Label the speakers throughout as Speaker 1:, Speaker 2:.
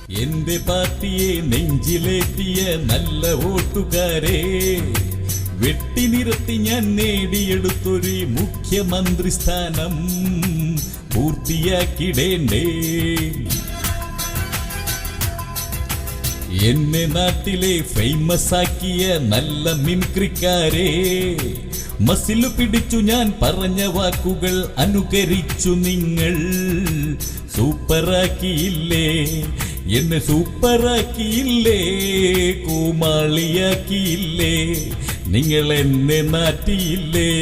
Speaker 1: എന്റെ പാർട്ടിയെ നെഞ്ചിലേറ്റിയ നല്ല വോട്ടുകാരെ, വെട്ടി നിരത്തി ഞാൻ നേടിയെടുത്തൊരു മുഖ്യമന്ത്രി സ്ഥാനം പൂർത്തിയാക്കിടേണ്ടേ. എന്നെ നാട്ടിലെ ഫേമസ് ആക്കിയ നല്ല മിമിക്രിക്കാരെ, മസിലു പിടിച്ചു ഞാൻ പറഞ്ഞ വാക്കുകൾ അനുകരിച്ചു നിങ്ങൾ. സൂപ്പറാക്കിയില്ലേ എന്നെ, സൂപ്പറാക്കിയില്ലേ, കോമാളിയാക്കിയില്ലേ, നിങ്ങൾ എന്നെ നാട്ടിയില്ലേ.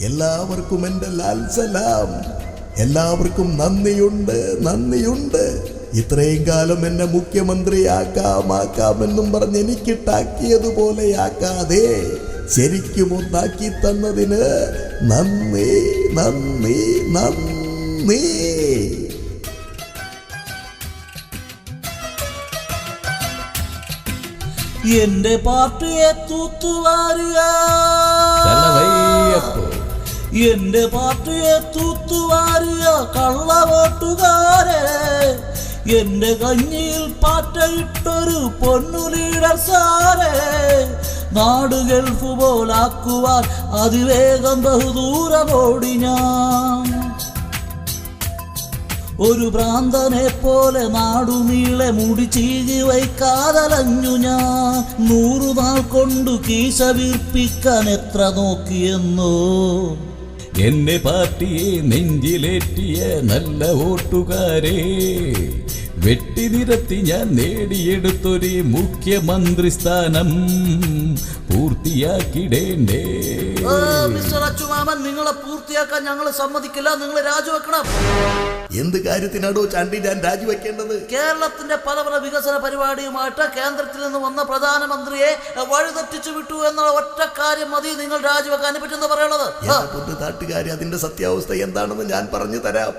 Speaker 2: എല്ലാവർക്കും എൻ്റെ ലാൽ സലാം. എല്ലാവർക്കും നന്ദിയുണ്ട്. ഇത്രയും കാലം എന്നെ മുഖ്യമന്ത്രിയാക്കാമെന്നും പറഞ്ഞ് എനിക്കിട്ടാക്കിയതുപോലെയാക്കാതെ ശരിക്കും ഒന്നാക്കി തന്നതിന് നന്ദി.
Speaker 3: എന്റെ പാർട്ടിയെ തൂത്തുവാരുക, എന്റെ പാർട്ടിയെ തൂത്തുവാരുക കള്ളവോട്ടുകാരെ, എന്റെ കഞ്ഞിയിൽ പാറ്റയിട്ടൊരു പൊന്നു ലീഡർ സാരെ, നാട് ഗൾഫ് പോലാക്കുവാൻ അതിവേഗം ബഹുദൂരമോടി ഞാൻ. ഒരു ഭ്രാന്തനെ പോലെ നാടുനീളെ മുടി ചീകി വയ്ക്കാതലഞ്ഞു ഞാൻ. 100 നാൾ കൊണ്ടു കീശ വീർപ്പിക്കാൻ എത്ര നോക്കിയെന്നോ.
Speaker 1: എന്റെ പാർട്ടിയെ നെഞ്ചിലേറ്റിയ നല്ല വോട്ടുകാരെ, വെട്ടി നിരത്തി ഞാൻ നേടിയെടുത്തൊരു മുഖ്യമന്ത്രി സ്ഥാനം പൂർത്തിയാക്കിടേണ്ടേ.
Speaker 3: മിസ്റ്റർ അച്ചുമാമൻ, നിങ്ങളെ പൂർത്തിയാക്കാൻ ഞങ്ങൾ സമ്മതിക്കില്ല. നിങ്ങൾ രാജിവെക്കണം.
Speaker 2: എന്ത് കാര്യത്തിനാടോ ചാണ്ടി ഞാൻ രാജിവെക്കേണ്ടത്?
Speaker 3: കേരളത്തിന്റെ പല വികസന പരിപാടിയുമായിട്ട് കേന്ദ്രത്തിൽ നിന്ന് വന്ന പ്രധാനമന്ത്രിയെ വഴിതെറ്റിച്ചു വിട്ടു എന്നുള്ള ഒറ്റ കാര്യം മതി നിങ്ങൾ രാജിവെക്കാനെ പറ്റുന്ന പറയണത്.
Speaker 2: നാട്ടുകാരി, അതിന്റെ സത്യാവസ്ഥ എന്താണെന്ന് ഞാൻ പറഞ്ഞു തരാം.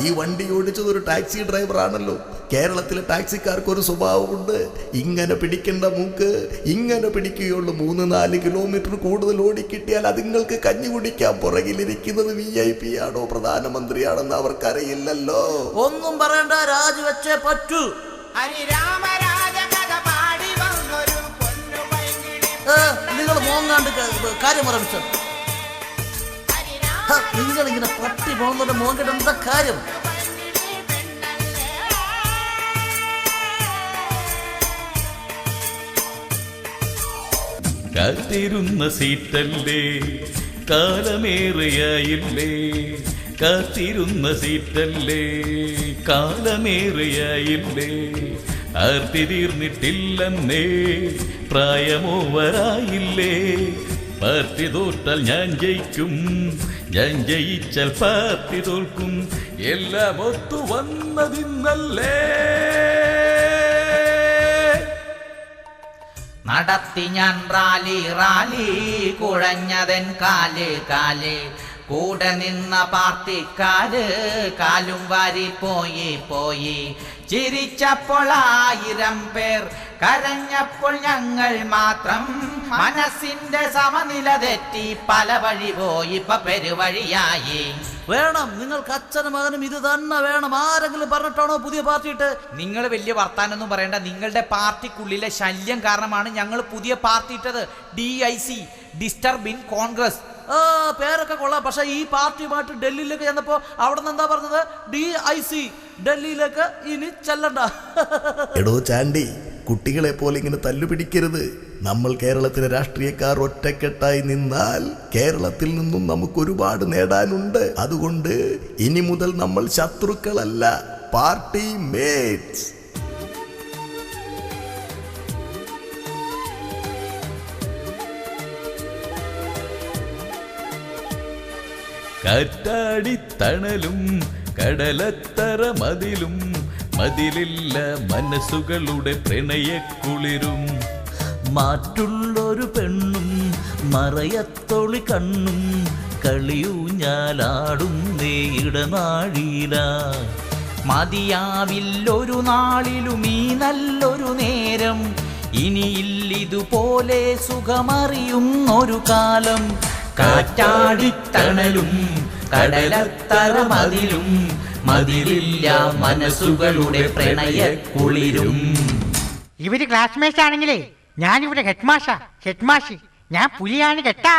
Speaker 2: ഈ വണ്ടി ഓടിച്ചത് ഒരു ടാക്സി ഡ്രൈവർ ആണല്ലോ. കേരളത്തിലെ ടാക്സിക്കാർക്ക് ഒരു സ്വഭാവമുണ്ട്. ഇങ്ങനെ പിടിക്കേണ്ട മൂക്ക് ഇങ്ങനെ പിടിക്കുകയുള്ളൂ. 3-4 കിലോമീറ്റർ കൂടുതൽ ഓടിക്കിട്ടിയാൽ അതുങ്ങൾക്ക് കഞ്ഞി കുടിക്കാം. പുറകിലിരിക്കുന്നത് VIP ആണോ പ്രധാനമന്ത്രിയാണെന്ന് അവർക്കറിയില്ലല്ലോ.
Speaker 3: ഒന്നും പറയണ്ട, രാജിവെച്ചേ പറ്റൂ. നിങ്ങൾ മോങ്ങാണ്ട് കാര്യം ആരംഭിച്ച നിങ്ങളിങ്ങനെ പട്ടി പോകുന്നവരുടെ മോങ്ങിട്ട് എന്താ കാര്യം?
Speaker 1: കാത്തിരുന്ന സീറ്റല്ലേ, കാലമേറെയായില്ലേ, കാത്തിരുന്ന സീറ്റല്ലേ, കാലമേറെയായില്ലേ, ആർത്തി തീർന്നിട്ടില്ലെന്നേ, പ്രായമോവരായില്ലേ. പാർട്ടി തോറ്റാൽ ഞാൻ ജയിക്കും, ഞാൻ ജയിച്ചാൽ പാർട്ടി തോൽക്കും, എല്ലാം ഒത്തു വന്നതിന്നല്ലേ.
Speaker 4: നടത്തി ഞാൻ റാലി കുഴഞ്ഞതൻ കാല് കൂടെ നിന്ന പാർട്ടിക്കാര് കാലും വാരി പോയി. ചിരിച്ചപ്പോൾ 1000 പേർ, കരഞ്ഞപ്പോൾ ഞങ്ങൾ മാത്രം. മനസ്സിന്റെ സമനില തെറ്റി പല വഴി പോയി, ഇപ്പൊ പെരുവഴിയായി.
Speaker 3: വേണം, നിങ്ങൾക്ക് അച്ഛനും മകനും ഇത് തന്നെ വേണം. ആരെങ്കിലും പറഞ്ഞിട്ടാണോ പുതിയ പാർട്ടി ഇട്ട്?
Speaker 4: നിങ്ങൾ വലിയ വർത്താനൊന്നും പറയണ്ട. നിങ്ങളുടെ പാർട്ടിക്കുള്ളിലെ ശല്യം കാരണമാണ് ഞങ്ങൾ പുതിയ പാർട്ടി ഇട്ടത്. DIC, disturbing Congress.
Speaker 3: പേരൊക്കെ കൊള്ളാം. പക്ഷെ ഈ പാർട്ടിയുമായിട്ട് ഡൽഹിയിലേക്ക് ചെന്നപ്പോ അവിടെ നിന്ന് എന്താ പറഞ്ഞത്? DIC, ഡൽഹിയിലേക്ക് ഇനി ചെല്ലണ്ട.
Speaker 2: എടോ ചാണ്ടി, കുട്ടികളെ പോലെ ഇങ്ങനെ തല്ലുപിടിക്കരുത്. നമ്മൾ കേരളത്തിലെ രാഷ്ട്രീയക്കാർ ഒറ്റക്കെട്ടായി നിന്നാൽ കേരളത്തിൽ നിന്നും നമുക്ക് ഒരുപാട് നേടാനുണ്ട്. അതുകൊണ്ട് ഇനി മുതൽ നമ്മൾ ശത്രുക്കളല്ല, പാർട്ടി മേറ്റ്സ്.
Speaker 1: കാറ്റാടിത്തണലും കടലത്തറ മതിലും, മതിലില്ല മനസ്സുകളുടെ പ്രണയക്കുളിരും.
Speaker 3: മാറ്റുള്ളൊരു പെണ്ണും മറയത്തൊളി കണ്ണും കളിയൂഞ്ഞാലാടും ഇടനാഴിയില.
Speaker 4: മതിയാവില്ലൊരു നാളിലും ഈ നല്ലൊരു നേരം, ഇനിയില്ലിതുപോലെ സുഖമറിയുന്നൊരു കാലം. കാറ്റാടിത്തണലും കടലത്തറ മതിലും മതിലില്ല മനസ്സുകളുടെ പ്രണയക്കുളിരും.
Speaker 5: ഇവര് ക്ലാസ്മേറ്റ്സ് ആണെങ്കിലേ ഞാനിവിടെ ഹെഡ് മാഷി, ഞാൻ പുലിയാണ് കേട്ടാ.